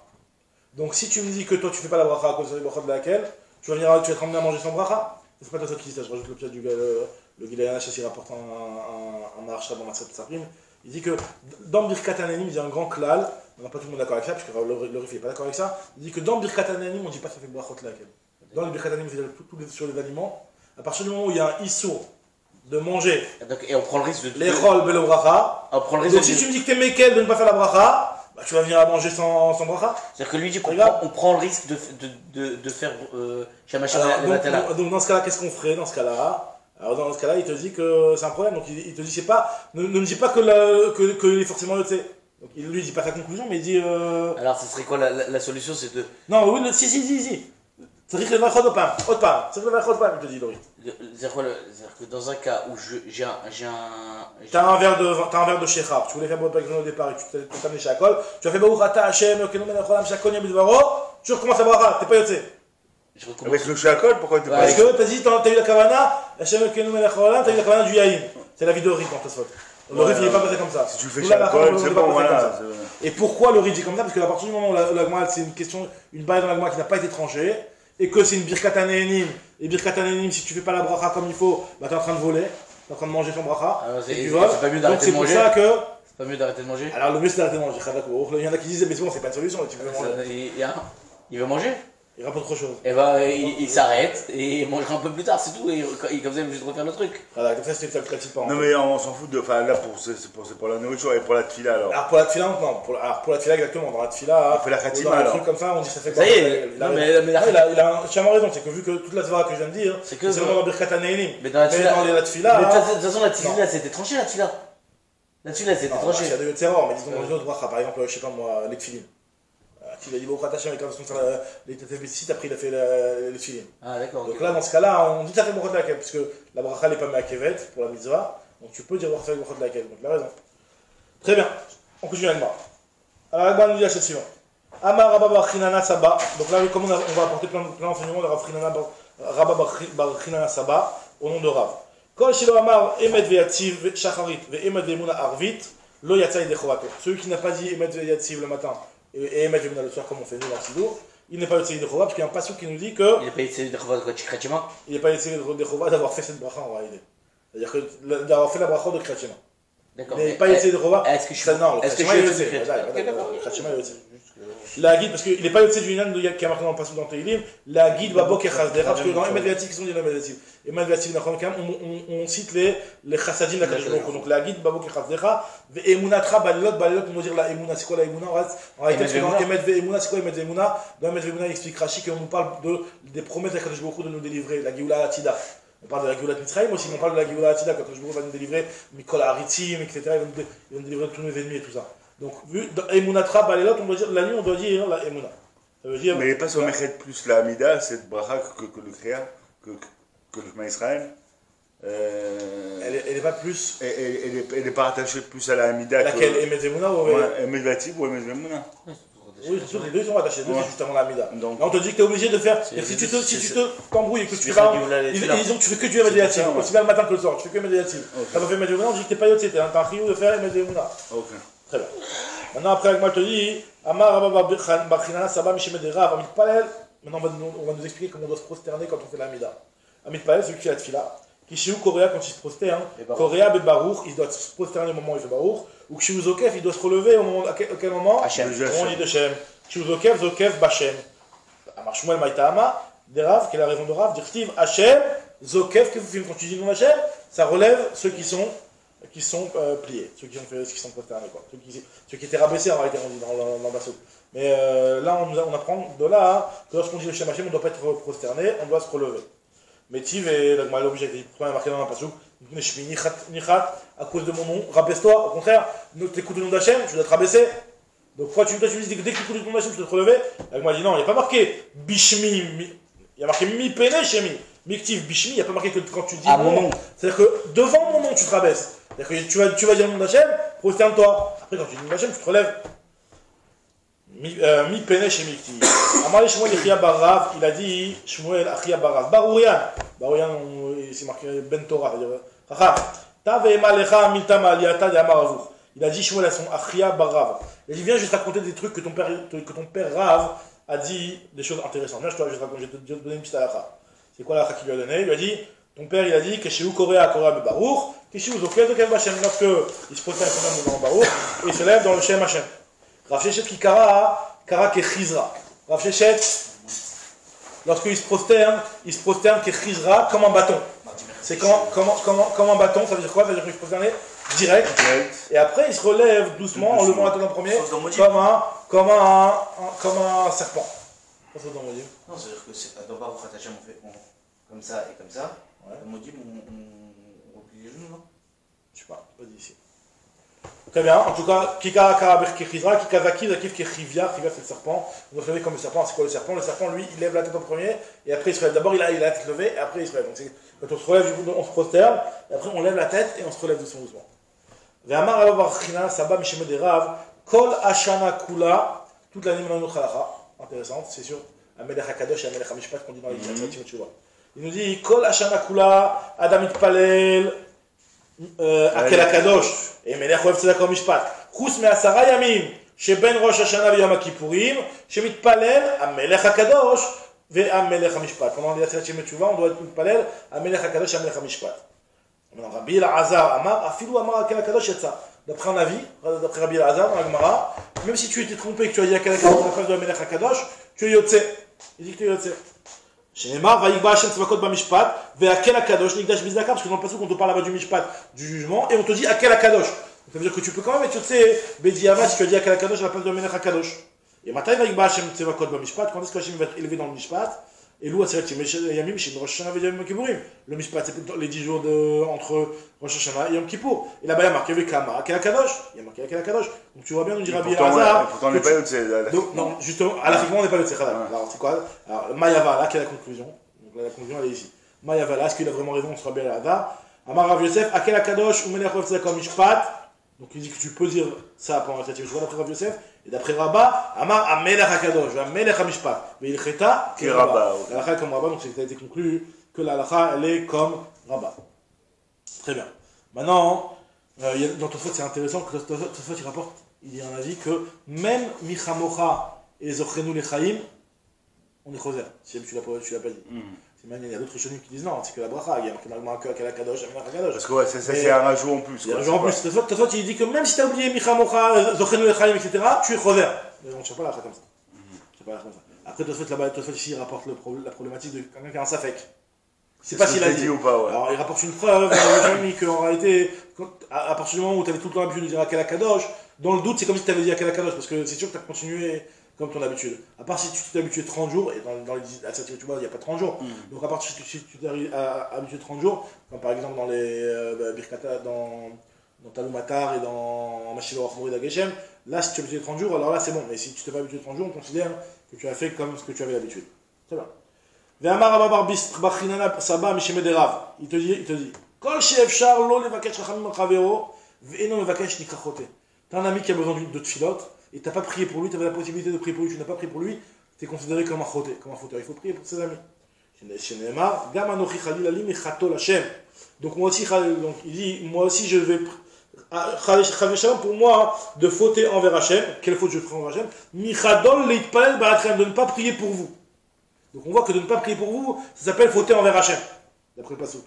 Donc si tu me dis que toi tu fais pas la bracha à cause de la bracha de laquelle, tu vas te ramener à manger sans bracha. C'est pas toi qui dis ça, je rajoute le pied du gars, le Gilad Machat, il rapporte un marcha dans Matzat Tsaprim. Il dit que dans Birkat Hanehanim, il y a un grand klal, on n'a pas tout le monde d'accord avec ça, parce que le Rif n'est pas d'accord avec ça. Il dit que dans Birkat Hanehanim, on ne dit pas que ça fait brachot laquelle. Dans le Birkat Hanehanim, c'est sur les aliments. À partir du moment où il y a un issou de manger, et on prend le risque de. Les rôles belo bracha. Donc si tu me dis que t'es mekel de ne pas faire la bracha, bah tu vas venir à manger sans bracha. C'est-à-dire que lui dit qu'on prend le risque de faire Shamashim Levatala. Donc dans ce cas-là, qu'est-ce qu'on ferait dans ce cas-là? Alors dans ce cas-là, il te dit que c'est un problème. Donc il te dit c'est pas, ne me dis pas que est forcément le thé. Donc il lui dit pas sa conclusion, mais il dit. Alors ce serait quoi la solution? C'est de. Non, oui, si. C'est-à-dire que le vachot au pain. C'est le vachot au pain, il te dit, Laurie. C'est-à-dire que dans un cas où j'ai un. T'as un verre de Shechab, tu voulais faire Baruch au départ et tu t'es amené chez Akol, tu as fait Baruch Ata Hashem, Kenom Elocholam, Shakon Yom Bidvaro, tu recommences à bracha, t'es pas yotzé. Avec le Shakol, pourquoi t'es pas yotzé? Parce que t'as dit, t'as eu la Kavana, Hashem Kenom Elocholam, t'as eu la Kavana du Yahin. C'est la vie de Rif dans Tosfot. Le Rif il n'est pas passé comme ça. Si tu fais Shakol, c'est bon, voilà. Et pourquoi le Rif dit comme ça? Parce qu'à partir du moment où la Gemara, c'est une question, une balle dans la Gemara qui n'a pas été tranchée, et que c'est une Birkat Hanehanim, et Birkat Hanehanim, si tu fais pas la bracha comme il faut, bah t'es en train de voler, t'es en train de manger ton bracha, et tu voles. C'est pas mieux d'arrêter de manger. Donc c'est pour ça que. C'est pas mieux d'arrêter de manger. Alors le mieux c'est d'arrêter de manger. Il y en a qui disent, mais c'est bon, c'est pas une solution, tu veux manger. Il veut manger. Il rapporte autre chose. Et bah il s'arrête et il mangera un peu plus tard, c'est tout. Et comme ça il veut juste refaire le truc. Voilà, comme ça c'était le classique pas. Non mais on s'en fout de. Enfin là c'est pour la nourriture et pour la tefila alors. Alors pour la tefila, non. Pour la tefila exactement. Dans la tefila. On fait la khatima alors. Un truc comme ça, on dit ça fait. Ça y est. Non mais il a entièrement raison. C'est que vu que toute la svara que je viens de dire, c'est vraiment dans Birkat Hanehanim. Mais dans la tefila. Mais de toute façon la tefila c'était tranché la tefila. La tefila c'était tranché. Il y a des terreurs, mais disons dans les autres bracha, par exemple, je sais pas moi, les tefilines. Il a dit Baruch Ata Hashem avec la façon de faire les tétébécites, après il a fait les tefilines. Ah d'accord. Donc là, dans ce cas-là, on dit ça fait Baruch Ata Hashem, parce que la bracha n'est pas me'akevet pour la mitzvah, donc tu peux dire Baruch Ata Hashem. Donc il a raison. Très bien, on continue avec moi. Alors Agba nous dit la chose suivante. Amar Rabba bar Chinana Saba. Donc là, comme on va apporter plein d'enseignements de Rabba bar Chinana Saba au nom de Rav. Kol Shilo Amar Emet ve'yatziv shacharit ve'emet ve'emuna arvit lo yatsa yedei. Celui qui n'a pas dit Emet ve'yatziv le matin et Emet ve'emuna le soir comme on fait nous dans le Sidour, il n'est pas yatsa yedei chova parce qu'il y a un passage qui nous dit que. Il n'est pas yatsa yedei chova de Kriyat. Il n'est pas yatsa yedei chova d'avoir fait cette bracha en réalité. C'est-à-dire que d'avoir fait la bracha de Kriyat Shema. D'accord. Mais pas yatsa yedei chova. Est-ce que je suis. Non, le Kriyat Shema est yatsa. Le Kriyat Shema est yatsa. La guide, parce qu'il n'est pas yotse du Yinan qui a marqué dans le passage dans Teilim, la guide Babok et Chazdera, parce que dans Emet Ve'yativ, qui sont des Emet Ve'yativ. Emet Ve'yativ, on cite les Chassadim de la Kadosh Baruch Hu. Donc la guide Babok et Chazdera, Ve'emunatra Balilot, on va dire la Emuna. C'est quoi la Emuna? En réalité, dans Emet Ve'emuna, c'est quoi Emet Ve'emuna? Dans Emet Ve'emuna, il explique Rashi qu'on nous parle des promesses de la Kadosh Baruch Hu de nous délivrer, la Géoula Atida. On parle de la Géoula Mitzrayim aussi, mais on parle de la Géoula Atida, quand Kadosh Baruch Hu va nous délivrer Mikol Haritzim, etc. Il va nous délivrer de tous nos ennemis et tout ça. Donc, vu dans Emunatra Balelot, on doit dire, la nuit, on doit dire la Emuna. Ça veut dire. Mais il n'est pas sur Mechet plus la Amida, cette bracha que le Créa, que le Shema Israël. Elle n'est pas plus. Elle n'est pas rattachée plus à la Amida. Laquelle Emet Emuna ou Emet Vatib ou Emet Emuna. Oui, c'est sûr, les deux sont rattachés, c'est juste avant la Amida. Là, on te dit que tu es obligé de faire. Si tu t'embrouilles et que tu fais. Disons que tu fais que du Emet Yativ, aussi bien le matin que le soir, tu fais que Emet Yativ. Quand on fait Emet Emuna, on dit que tu n'es pas Yotze, tu as un riou de faire Emet Emuna. Ok. Très bien. Maintenant, après, Agma te dit, Amar Rabba bar Chinana Saba Mishemet de Rav, Amit Palel. Maintenant, on va nous expliquer comment on doit se prosterner quand on fait la Amida. Amit Palel, celui qui fait la tefila. Kishiu Korea, quand il se prosterne, Korea be Baruch, il doit se prosterner au moment où il fait Baruch. Ou Kishiu Zokef, il doit se relever au moment. À quel moment? Hashem. On dit de Shem. Kishiu Zokef, Zokef Bashem. Amar Shmuel Maïtama, de Rav, quelle est la raison de Rav? Dirtiv Hashem, Zokef, quand tu dis le nom Hashem, ça relève ceux qui sont qui sont pliés, ceux qui ont fait, qui sont prosternés, quoi. Ceux qui étaient rabaissés en réalité, on dit dans le bassouk. Mais là, on apprend de là que lorsqu'on dit le Shem Hashem, on ne doit pas être prosterné, on doit se relever. Mais Tiv et la Gemara l'objet, il est marqué dans un passouk, à cause de mon nom, rabaisse-toi, au contraire, t'écoutes le nom d'Hachem, tu dois te rabaisser. Donc pourquoi tu me dis que dès que tu écoutes le nom d'Hachem, tu dois te relever? La Gemara dit non, il n'y a pas marqué Bishmi, il y a marqué Mi Pene Shemi. Miktiv Bishmi, il n'y a pas marqué que quand tu dis mon nom. C'est-à-dire que devant mon nom, tu te rabaisses. C'est-à-dire que tu vas dire le nom d'Hachem, prosterne-toi. Après, quand tu dis le nom d'Hachem, tu te relèves. Mi Pene Shemi Miktiv. Amar Shmuel Achia Barav, il a dit Shmuel Achia Barav. Barourian, c'est marqué Ben Torah. Il a dit Shmuel à son Achia Barav. Il dit viens juste raconter des trucs que ton père Rav a dit, des choses intéressantes. Viens, je vais te donner une petite halakha. C'est quoi l'halakha qu'il lui a donné? Il lui a dit ton père il a dit Keshehu Korea Korea Baruch, Keshehu Zokel Zokel Hashem. Lorsque il se prosterne dans le Baruch et il se lève dans le Shem Hashem. Rav Shechet qui Kara Kechizra. Rav Shechet, lorsqu'il se prosterne Kechizra comme un bâton. C'est comme un bâton, ça veut dire quoi? Ça veut dire qu'il se prosterne direct. Et après il se relève doucement en levant la tête en premier comme un serpent. Non, c'est-à-dire que dans Baruch Hashem on fait comme ça et comme ça. Ouais. Dans Modim on replie les genoux, non? Je sais pas dit ici. Très bien, en tout cas, Kika Karabir Kechizra, Kika Zakif Kechivia, c'est le serpent. On doit se lever comme le serpent. C'est quoi le serpent? Le serpent, lui, il lève la tête en premier et après il se relève. D'abord il a la tête levée et après il se relève. Donc quand on se relève, on se prosterne et après on lève la tête et on se relève doucement. Ve'amar Rav China, Saba Mishime de Rav, Kol Ashana Kula, toute l'année maintenant notre halakha, intéressante, c'est sûr, Amelech HaKadosh et Amelech HaMishpat qu'on dit dans les Tzatzim, tu vois. Il nous dit, Kol Ashana Kula, Adam Itpalel, Akel HaKadosh, et Melech Oev Tzedakah Mishpat, Chus Me'asara Yamim, Sheben Rosh Hashanah V'Yom HaKippurim, Shemitpalel, Amelech HaKadosh, Ve'Amelech HaMishpat. Pendant les Tzatzim, tu vois, on doit être Mitpalel, Amelech HaKadosh et Amelech HaMishpat. Maintenant, Rabbi Elazar Amar, Afilou Amar Akel HaKadosh Yatsa. D'après un avis, d'après Rabbi Elazar dans la Gemara, même si tu étais trompé que tu as dit Akel HaKadosh à la place de Amelech HaKadosh, tu es Yotze. Il dit que tu es Yotze. Shenemar, Vayikba Hashem Tzvakot Bamishpat, Ve'Akel HaKadosh Nikdash Bizdaka, parce que dans le passage, on te parle là-bas du Mishpat, du jugement, et on te dit Akel HaKadosh. Ça veut dire que tu peux quand même être Yotze, Bediava, si tu as dit Akel HaKadosh à la place de Amelech HaKadosh. Et Matai Vayikba Hashem Tzvakot Bamishpat, quand est-ce que Hashem va être élevé dans le Mishpat? Et l'oua, c'est Yamim, chez Rosh Hashanah et Yom Kippourim. Le Mishpat, c'est les 10 jours entre Rosh Hashanah et Yom Kippour. Et là-bas, il y a marqué Vekama, Akel HaKadosh. Il y a marqué Akel HaKadosh. Donc tu vois bien, nous dit Rabbi Elazar. Pourtant, on n'est pas Yotze. Non, justement, à la fin, on n'est pas Yotze. Alors, c'est quoi? Alors, Mayavala, qui est la conclusion. Donc là, la conclusion, elle est ici. Mayavala, est-ce qu'il a vraiment raison? On sera bien Elazar. Amar Rav Yosef, Akel HaKadosh, Umelech Oev Tzedakah Mishpat. Donc il dit que tu peux dire ça pendant la septième jour d'après Rav Yosef, et d'après Rabba, Amar Amelech HaKadosh, Amelech HaMishpat, mais il cheta que Rabba. La halakha est comme Rabba, donc ça a été conclu que la halakha elle est comme Rabba. Très bien. Maintenant, dans Tosfot c'est intéressant que Tosfot il rapporte, il y a un avis que même Michamocha et Zochenu Lechaim, on est choser, si tu l'as pas dit. Il y a d'autres Rishonim qui disent non, c'est que la bracha, il y a marqué Akel HaKadosh, Amelech HaKadosh. Parce que ouais, c'est un rajout en plus. C'est un rajout en plus. Toi, il dit que même si tu as oublié Michamocha, Zochenu Lechaim, etc., tu es choser. Mais on ne tient pas la comme ça. Après, Tosfot ici, il rapporte la problématique de quelqu'un qui a un safek. C'est pas s'il a dit ou pas, ouais. Alors, il rapporte une preuve, qu'en réalité, à partir du moment où tu avais tout le temps l'habitude de dire Akel HaKadosh, dans le doute, c'est comme si tu avais dit Akel HaKadosh, parce que c'est sûr que tu as continué comme ton habitude. À part si tu t'es habitué 30 jours, et dans les tu vois, il n'y a pas 30 jours. Donc à part si tu t'es habitué 30 jours, comme par exemple dans les Birkata, dans Talou Matar et dans Machilo Rachmori d'Ageshem, là si tu es habitué 30 jours, alors là c'est bon. Mais si tu t'es pas habitué 30 jours, on considère que tu as fait comme ce que tu avais l'habitude. Très bien. Ve'amar Ababar Bachinana Saba Mishime de Rav. Il te dit, Kol she'efshar lo levakesh rachamim chavero, ve'eno levakesh nikachote. T'as un ami qui a besoin de tfilote, et tu n'as pas prié pour lui, tu avais la possibilité de prier pour lui, tu n'as pas prié pour lui, tu es considéré comme un choté, comme un fauteur. Il faut prier pour ses amis. Donc moi aussi, donc il dit, moi aussi je vais, pour moi, de fauter envers Hachem. Quelle faute je ferai envers Hachem? De ne pas prier pour vous. Donc on voit que de ne pas prier pour vous, ça s'appelle fauter envers Hachem, d'après le pasuk.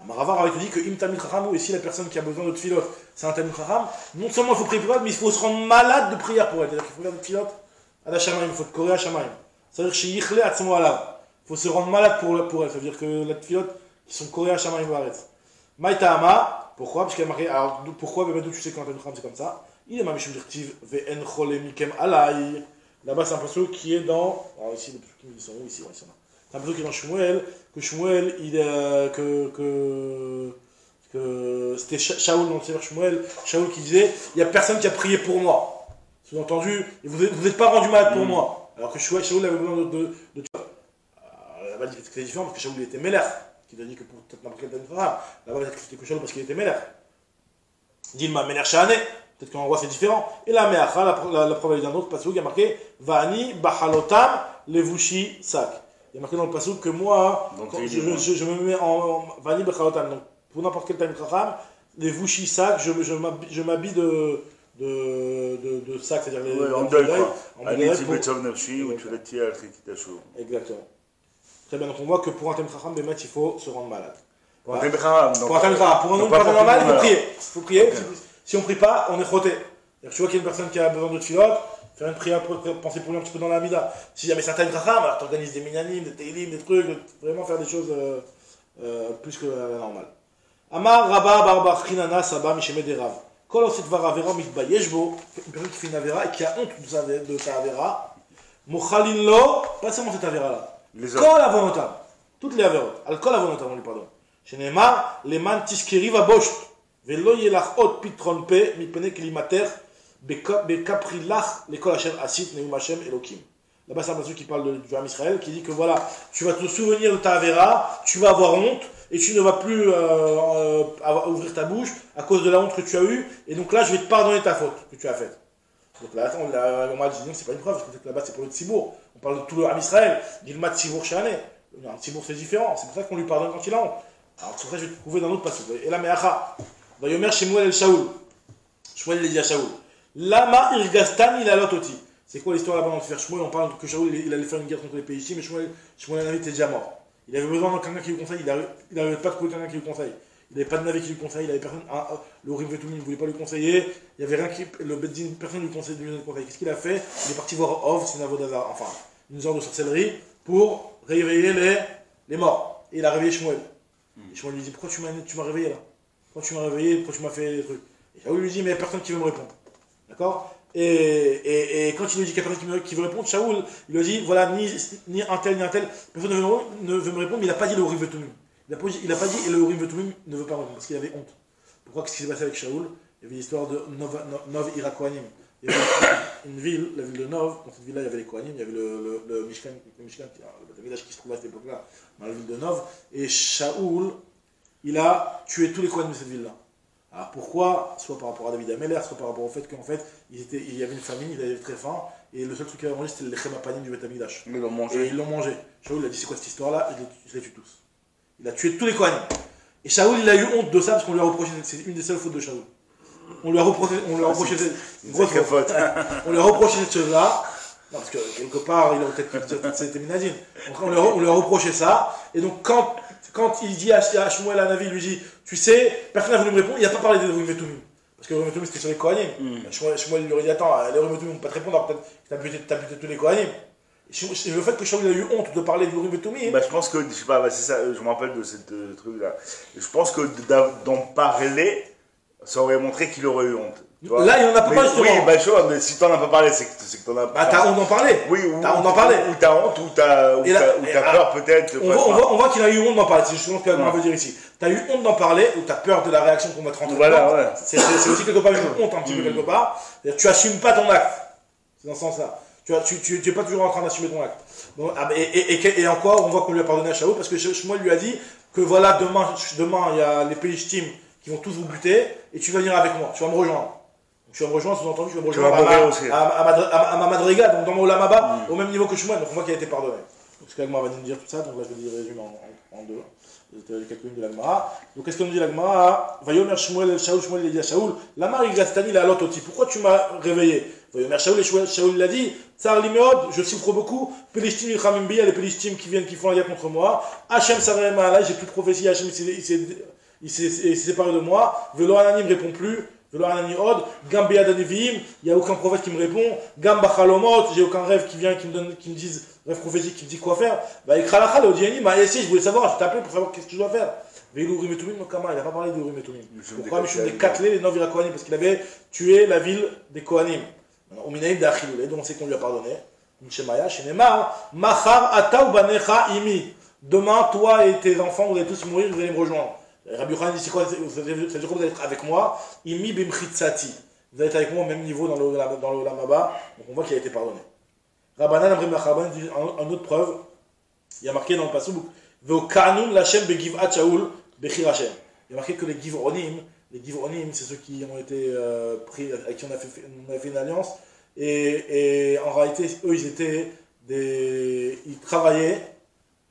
Maravar avait dit que Im Tamil Chacham, et si la personne qui a besoin de tfilot, c'est un Tamil Chacham, non seulement il faut prier pour elle, mais il faut se rendre malade de prière pour elle. C'est-à-dire qu'il faut faire de tfilot à la Shamaim, il faut courir à Shamaim. C'est-à-dire que Yichle Atzmo Alav. Il faut se rendre malade pour elle. Ça veut dire que la tfilot, qui sont courir à Shamaim Varetz. Maïtama, Pourquoi? Parce qu'il y a marqué. Alors, pourquoi, d'où tu sais quand Tam Chacham c'est comme ça? Il est ma Mishum Dirtiv, Ve'en Chole Mikem Alai. Là-bas, c'est un perso qui est dans. Alors, ici, les persos qui sont où? Ici, ouais, ils sont là. C'est un perso qui est dans Shmuel, que Shmuel, que c'était Shaoul dans le Sefer Shmuel, Shaoul qui disait il n'y a personne qui a prié pour moi. Sous-entendu, vous n'êtes pas rendu malade pour moi. Alors que Shaoul avait besoin de là-bas, c'était différent parce que Shaoul était Melech, qui a dit que pour peut-être n'importe quel Tam Chacham. Là-bas, c'était que Shaoul parce qu'il était Melech. Dilma Melech Shahane, peut-être qu'en roi c'est différent. Et là, Meacha, la preuve d'un autre passage, il y a marqué Vani Bahalotam Levushi Sak. Il y a marqué dans le passage que moi, je me mets en Vani Bahalotam. Donc, pour n'importe quel Tam Chacham, les Vushi Sak, je m'habille de sac, c'est-à-dire les. Ouais, en deuil, quoi. Exactement. Très bien, donc on voit que pour un Tam Chacham, il faut se rendre malade. Pour un Tam Chacham, pour un Tam Chacham, pour un personne normale, il faut prier. Il faut prier. Okay. Si on ne prie pas, on est frotté. Tu vois qu'il y a une personne qui a besoin de tfilote, faire une prière pour penser pour lui un petit peu dans la Amida. Si jamais c'est un Tam Chacham, alors tu organises des minanim, des teilim, des trucs, vraiment faire des choses plus que la normale. Amar Rabba Barba Chinana Saba Misheme Derav. Kol Oset Varavera Mitbayesh Bo, une personne qui fait une Avera et qui a honte de sa Avera, Mochalin Lo, pas seulement cette Avera-là. Kol Avonotam. Toutes les Averot. Al Kol Avonotam, on lui pardonne. Shenemar, Leman Tiskeri Vabosh. Velo Yelach Ot Pitron Pe, Mipene Kilimater, Bekaprilach, l'école Hashem Asit, Neum Hashem Elokim. Là-bas, c'est un passage qui parle du Ham Israël, qui dit que voilà, tu vas te souvenir de ta Avera, tu vas avoir honte, et tu ne vas plus ouvrir ta bouche à cause de la honte que tu as eue, et donc là, je vais te pardonner ta faute que tu as faite. Donc là, on m'a dit, non, c'est pas une preuve, parce que là-bas, c'est pour le Tzibour. On parle de tout le Ham Israël, Dilma Tzibour Shane. Un Tzibour, c'est différent, c'est pour ça qu'on lui pardonne quand il a honte. Alors, c'est pour ça que je vais te prouver dans l'autre passage. Et là, Meacha, va yomer Shmuel el Shaoul. Shmuel il dit à Shaoul, Lama irgastan il a l'ototi. C'est quoi l'histoire là-bas dans le Sefer Shmuel? On parle que Shaoul il allait faire une guerre contre les Pélichtim, mais Shmuel Navi était déjà mort. Il avait besoin de quelqu'un qui lui conseille, il n'arrivait pas à trouver quelqu'un qui lui conseille. Il n'avait pas de Navi qui lui conseille, il avait personne, le Urim Vetumim ne voulait pas lui conseiller, il n'y avait rien qui, le Beddin, personne ne lui conseillait de lui donner de conseil. Qu'est-ce qu'il a fait? Il est parti voir Ov, c'est une avodazar, enfin, une sorte de sorcellerie, pour réveiller les morts. Et il a réveillé Shmuel. Et Shmuel lui dit, pourquoi tu m'as réveillé là? Pourquoi tu m'as réveillé? Pourquoi tu m'as fait des trucs? Et Shaoul lui dit, mais il n'y a personne qui veut me répondre. D'accord? Et quand il lui dit qu'il n'y a personne qui veut répondre, Shaoul, il lui dit, voilà, ni un tel, personne ne veut me répondre, mais il n'a pas dit le Urim Vetumim. Il n'a pas dit, et le Urim Vetumim ne veut pas répondre, parce qu'il avait honte. Pourquoi? Qu'est-ce qui s'est passé avec Shaoul? Il y avait l'histoire de Nov Irakoanim. Il y avait une ville, la ville de Nov, dans cette ville-là, il y avait les Kohanim, il y avait le Mishkan, le village qui se trouvait à cette époque-là, dans la ville de Nov, et Shaoul, il a tué tous les Kohanim de cette ville-là. Alors pourquoi? Soit par rapport à David Ameller, soit par rapport au fait qu'en fait, il y avait une famine, il avait très faim, et le seul truc qu'il avait mangé, c'était le Lechem Apanim du Beth Amikdash. Ils l'ont mangé. Et ils l'ont mangé. Shaoul a dit, c'est quoi cette histoire-là? Je les tue tous. Il a tué tous les Kohanim. Et Shaoul, il a eu honte de ça, parce qu'on lui a reproché, c'est une des seules fautes de Shaoul. On lui a reproché une grosse faute. On lui a reproché cette chose-là, parce que quelque part, il a peut-être c'était Minadine. Donc on lui a reproché ça, et donc quand il dit à Shmuel Hanavi, il lui dit, tu sais, personne n'a voulu me répondre, il n'a pas parlé des Urim Vetumim. Parce que les Urim Vetumim c'était sur les Kohanim. Shmuel lui aurait dit, attends, les Urim Vetumim ne vont pas te répondre, alors peut-être que tu as buté tous les Kohanim. Et le fait que Shaoul a eu honte de parler des Urim Vetumim. Bah, je pense que, je sais pas, c'est ça, je me rappelle de ce truc-là. Je pense que d'en parler, ça aurait montré qu'il aurait eu honte. Là, il en a pas justement. Oui, bah chaud, mais si t'en as pas parlé, c'est que t'en as pas. Bah, t'as honte d'en parler. Oui, t'as honte d'en parler. Ou t'as honte, ou t'as peur peut-être. On voit qu'il a eu honte d'en parler, c'est justement ce qu'on veut dire ici. T'as eu honte d'en parler, ou t'as peur de la réaction qu'on va te rentrer. Voilà, ouais. C'est aussi quelque part une honte, un petit peu quelque part. Tu assumes pas ton acte. C'est dans ce sens-là. Tu es pas toujours en train d'assumer ton acte. Bon, et encore, on voit qu'on lui a pardonné à Shaoul, parce que Shmuel lui a dit que voilà, demain il y a les Pélichtim qui vont tous vous buter, et tu vas venir avec moi, tu vas me rejoindre. Tu vas me rejoindre, sous-entendu, tu vas me rejoindre à ma madriga, donc dans mon Olamaba, au même niveau que Shmuel, donc on voit qu'il a été pardonné. Donc ce qu'Agmara va nous dire tout ça, donc là je vais le résumer en deux. C'était quelques-unes de l'Agmara. Donc qu'est-ce qu'on nous dit l'Agmara? Vayomer Shmuel el Shaoul, Shmuel il a dit à Shaoul, Lamar Igastani la lototi, pourquoi tu m'as réveillé? Vayomer Shaoul et Shaoul il a dit, Tsar Limeod, je souffre beaucoup, Pelishtim Yichamim Bi, il y a les Pelishtim qui viennent, qui font la guerre contre moi, Hachem Sarem Alay, j'ai plus de prophétie, Hachem il s'est séparé de moi, Velo Ananim répond plus, Velo Anani Od, Gam Be'ad Anivim, il n'y a aucun prophète qui me répond, Gam Bachalomot, j'ai aucun rêve qui vient, qui me dise, rêve prophétique qui me dit quoi faire, bah Ikra Lachal, Odiani m'a essayé, je voulais savoir, je t'ai appelé pour savoir qu'est-ce que je dois faire. Veilou Rimetumim, Nokama, il n'a pas parlé de Rimetumim. Pourquoi Michum des Katlé, les Novira Kohanim? Parce qu'il avait tué la ville des Kohanim. Au Minaïm d'Achiloulé, donc on sait qu'on lui a pardonné. Mishemaya, Shenemar, Machar, Ata ou Banecha, Imi. Demain, toi et tes enfants, vous allez tous mourir, vous allez me rejoindre. Rabbi Yochanan dit, c'est quoi, vous allez être avec moi? Imi bimchitsati. Vous allez être avec moi au même niveau dans le Lamaba. Donc on voit qu'il a été pardonné. Rabbanan, Rabbanan dit une autre preuve. Il y a marqué dans le passage, Veokanun Lachem Begiv'at Shaul Bechir Hashem. Il y a marqué que les Giv'onim, c'est ceux qui ont été pris, avec qui on a fait une alliance. Et en réalité, eux, ils travaillaient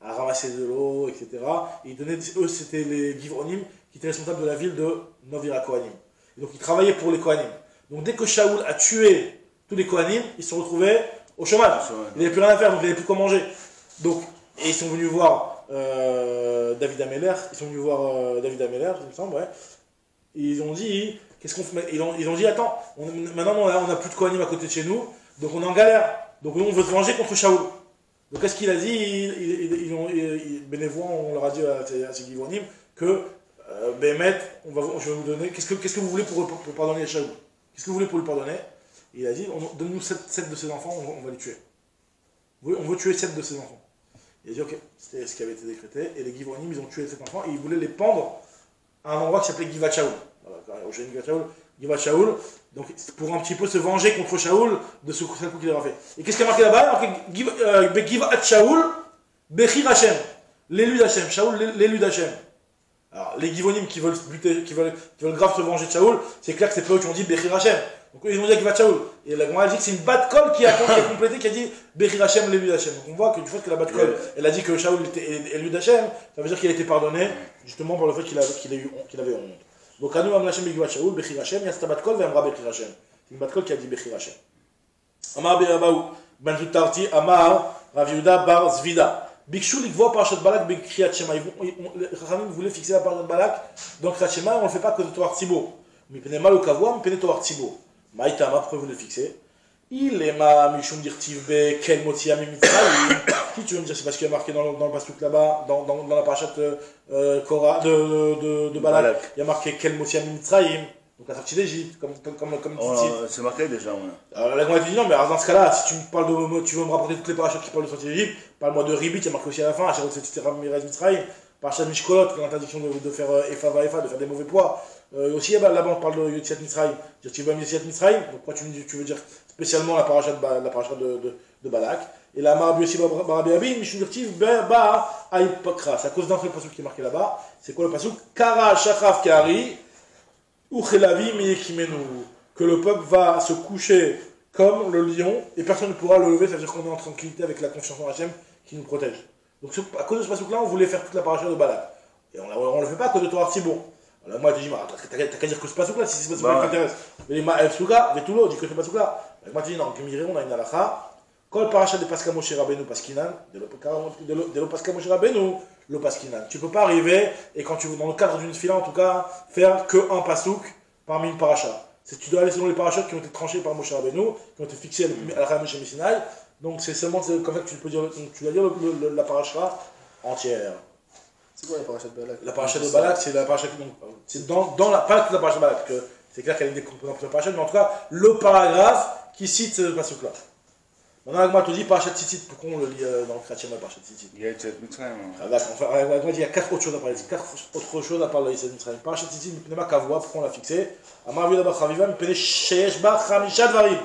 à ramasser de l'eau, etc. Et eux, c'était les Giv'onim qui étaient responsables de la ville de Novira Kohanim. Et donc, ils travaillaient pour les Kohanim. Donc, dès que Shaoul a tué tous les Kohanim, ils se sont retrouvés au chômage. Ils n'avaient plus rien à faire, donc ils n'avaient plus quoi manger. Donc, et ils sont venus voir David Ameller, il me semble, ouais. Et ils ont dit, qu'est-ce qu'on fait? Ils ont dit, attends, maintenant on n'a plus de Kohanim à côté de chez nous, donc on est en galère. Donc nous on veut se venger contre Shaoul. Donc qu'est-ce qu'il a dit? Bénévois, on leur a dit à ces Givonim que Bémet, je vais vous donner, qu'est-ce que vous voulez pour pardonner Shaoul? Qu'est-ce que vous voulez pour lui pardonner? Et il a dit, donne-nous 7 de ses enfants, on va les tuer. On veut tuer 7 de ses enfants. Il a dit, ok, c'était ce qui avait été décrété, et les Givonim, ils ont tué 7 enfants, et ils voulaient les pendre à un endroit qui s'appelait Givat Shaoul. Voilà, Givat Shaoul, donc pour un petit peu se venger contre Shaoul de ce coup qu'il leur a fait. Et qu'est-ce qu'il y a marqué là-bas? Il y a marqué Givat Shaoul, Bechir Hashem, l'élu d'Hachem, Shaoul, l'élu d'Hachem. Alors, les Givonim qui veulent buter, qui veulent grave se venger de Shaoul, c'est clair que c'est pas eux qui ont dit Bechir Hashem. Donc ils ont dit Givat Shaoul. Et la Gemara dit que c'est une Bat-Kol qui a complété, qui a dit Bechir Hashem, l'élu d'Hachem. Donc on voit que du fait que la Bat-Kol, elle a dit que Shaoul était élu d'Hachem, ça veut dire qu'il a été pardonné, justement par le fait qu'il avait honte. Donc Anu Am Hashem Givat Shaoul, Bechir Hashem, il y a cette Bat-Kol, Vemra Bechir Hashem. C'est une Bat-Kol qui a dit Bechir Hashem. Amar Be'abaou, Ben Zutarti, Amar, Rav Yehuda Bar Zvida. Bikshu l'ikvoa parashat Balak Kriyat Shema. Les Chachamim voulaient fixer la parashat Balak dans Kriyat Shema, on ne le fait pas que de Torah Tzibo. Mais prenez mal au kavua, mais prenez Torah Tzibo. Maïtama, pourquoi vous le fixez? Il est ma Mishum Dirtiv Be Kel Motia Mimitzraïm. Qui tu veux me dire? C'est parce qu'il y a marqué dans le pasuk là-bas, dans la parashat Korah de Balak. Il y a marqué Kel Motia Mimitzraïm. Donc la sortie d'Égypte, comme c'est marqué déjà, ouais. Alors la Gemara dit non, mais alors dans ce cas-là, si tu me parles tu veux me rapporter toutes les parachutes qui parlent de sortie d'Égypte, parle-moi de Ribit, il y a marqué aussi à la fin, Acharot Setitera Mirez Mitzraïm, parachat Mishkolot, l'interdiction de faire Efa Vaefa, de faire des mauvais poids. Aussi là-bas on parle de Yotziat Mitzraïm, tu vas Yotziat Mitzraïm, donc pourquoi tu veux dire spécialement la parachat de Balak. Et la Marabi aussi Marabi Abin, Mishum Dirtiv Ba Aïpakra, c'est à cause d'un seul pasuk qui est marqué là-bas. C'est quoi le pasuk? Kara Shachaf Kari. Que le peuple va se coucher comme le lion et personne ne pourra le lever, ça veut dire qu'on est en tranquillité avec la confiance en Hachem qui nous protège. Donc à cause de ce passage là on voulait faire toute la paracha de Balak. Et on ne le fait pas à cause de Torah Tzibo. Alors moi je dis, t'as qu'à dire que ce passage là, si c'est ce passage là qui t'intéresse. Mais les Ma'el-Souka, Vetulo, dit que ce passage là. Moi je dis non, Gemiré, on a une halakha. Kol paracha de Pascha Moshe Rabbeinu Paskinan, de lo Pascha Moshe Rabbeinu, lo Paskinan. Tu peux pas arriver, et quand tu veux, dans le cadre d'une fila en tout cas, faire que un pasouk parmi une paracha. Tu dois aller selon les parachutes qui ont été tranchés par Moshe Rabbeinu, qui ont été fixés à la Rameh Shem Sinai. Donc c'est seulement comme ça que tu peux dire, tu dois dire la paracha entière. C'est quoi la paracha de Balak? La paracha de Balak, c'est la paracha c'est dans la pas toute la paracha de Balak, que c'est clair qu'elle est découpée dans la paracha, mais en tout cas le paragraphe qui cite ce pasouk là. Maintenant, Agma te dit Parashat Tzitzit, pourquoi on le lit dans le Kriyat Shema, Parashat Tzitzit? Il y a Yetziat Mitzrayim. Enfin, Agma dit il y a 4 autres choses à parler. 4 autres choses à parler de Yetziat Mitzrayim. Parashat Tzitzit, Mipnema Kavua, pourquoi on l'a fixé? Amar Yehuda Bar Chaviva, Mipnei Sheyesh Ba Chamisha Dvarim.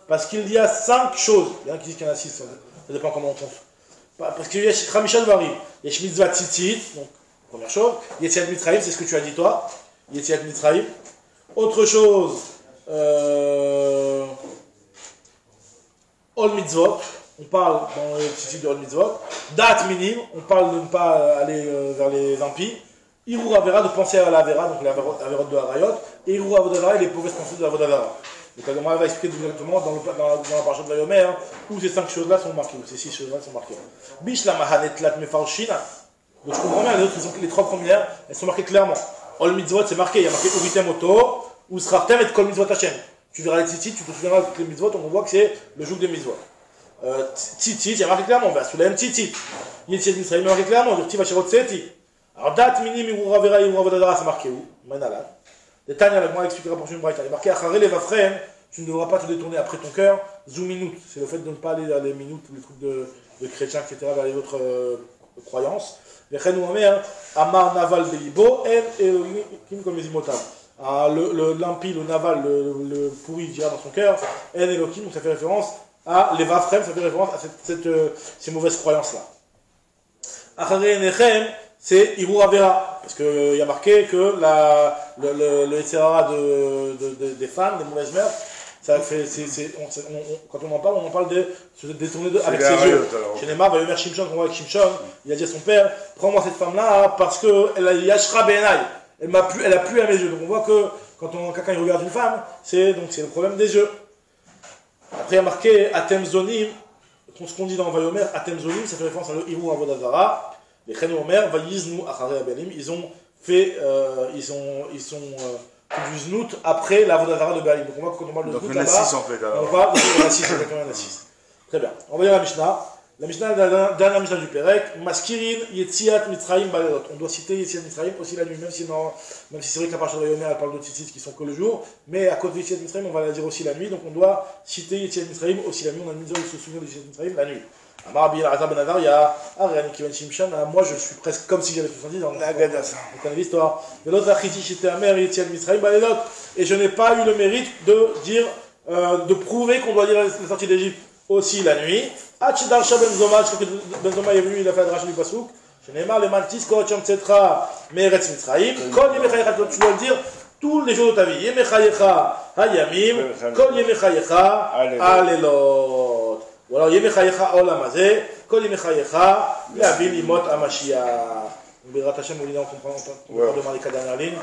Parce qu'il y a 5 choses. Il y en a qui disent qu'il y en a 6, ça dépend comment on compte. Parce qu'il y a Chamisha Dvarim. Il y a Mitzvah Tzitzit, donc, première chose. Yetziat Mitzrayim, c'est ce que tu as dit toi. Yetziat Mitzrayim. Autre chose, Ol Mitzvot, on parle dans le titre de Ol Mitzvot. Dat Minim, on parle de ne pas aller vers les impies. Irur Avera, de penser à la Avera, donc l'Avera de Harayot. Et Irur Avodavera, et les mauvaises pensées de l'Avodavera. Donc la Gemara va expliquer directement dans la parasha de Vayomer où ces 5 choses-là sont marquées, où ces 6 choses-là sont marquées. Bish la Mahanet Lat Mefarshina. Donc je comprends bien, les 3 premières, elles sont marquées clairement. Ol Mitzvot, c'est marqué, il y a marqué Uritem Oto, ou Srartem et Kol Mitzvot Hashem. Tu verras les tzitzit, tu te souviendras de toutes les mitzvot, on voit que c'est le joug des mitzvot. Tzitzit, il y a marqué clairement, Soulem tzitzit. Yetziat Mitzrayim, il y a marqué clairement, Dirtiv Asherot Seti. Alors, date minime, Iroura Vera, Iroura Vodadara, c'est marqué où? Manala. Les Tanya, la Gemara expliquera pour une braïta. Il est marqué Acharé les Vafren, tu ne devras pas te détourner après ton cœur. Zouminut, c'est le fait de ne pas aller vers les minutes, les trucs de chrétiens, etc., vers les autres croyances. Vechen ou Amer, Amar Naval Belibo, En Elohim comme les immotables. L'impie, le naval, le pourri dira dans son cœur, En Elohim, donc ça fait référence à les Vafrem, ça fait référence à ces mauvaises croyances-là. Acharé Nechem, c'est Iroura Vera, parce qu'il y a marqué que le Etzerara des femmes, des mauvaises mères, ça fait, quand on en parle de se détourner avec ses yeux. Chez Neymar, va Yomer Shimshon, qu'on voit avec Shimshon, il a dit à son père, prends-moi cette femme-là parce qu'elle a Yashra Benai, elle a plu à mes yeux. Donc on voit que quand quelqu'un regarde une femme, c'est le problème des yeux. Après il y a marqué Atem Zonim, ce qu'on dit dans Vayomer, Atem Zonim, ça fait référence à le Hirou Avodazara. Les Chen Omer, Vayiznu Acharei Abelim, ils ont fait, ils sont du znout après la Vodazara de Balim. Donc on voit que quand on parle de znout là-bas, on va dans la 6, exactement la 6. Très bien. On va lire la Mishnah. La Mishnah, dernière Mishnah du Perek, Maskirin Yetziat Mitzrayim Balelot. On doit citer Yetziat Mitzrayim aussi la nuit, même si c'est vrai que la parasha de Vayomer elle parle de tzitzit qui sont que le jour, mais à cause de Yetziat Mitzrayim on va la dire aussi la nuit, donc on doit citer Yetziat Mitzrayim aussi la nuit. On a mis se souvenir de Yetziat Mitzrayim la nuit. Amar Bi Azar Ben Adar, il y a Ariane qui vient de Shimshon. Moi je suis presque comme si j'avais 70 ans. On connaît l'histoire. Et l'autre Achiti Shité Amer Yetziat Mitzrayim Balelot. Et je n'ai pas eu le mérite de dire, de prouver qu'on doit dire la sortie d'Égypte aussi la nuit. Darsha Benzoma, je crois que Benzoma est venu, il a fait la dracha du Pasouk. Je n'ai marre, le Mantis, Kocham Tsetra, Meretz Mitzraïm. Kol Yemechayecha, tu dois le dire tous les jours de ta vie. Yemechayecha Hayamim, Kol Yemechayecha Alelot. Ou alors Yemechayecha Olamazé, Kol Yemechayecha Leavin Imot Amashia. Bérat Hashem, on comprend de Marika dernière ligne.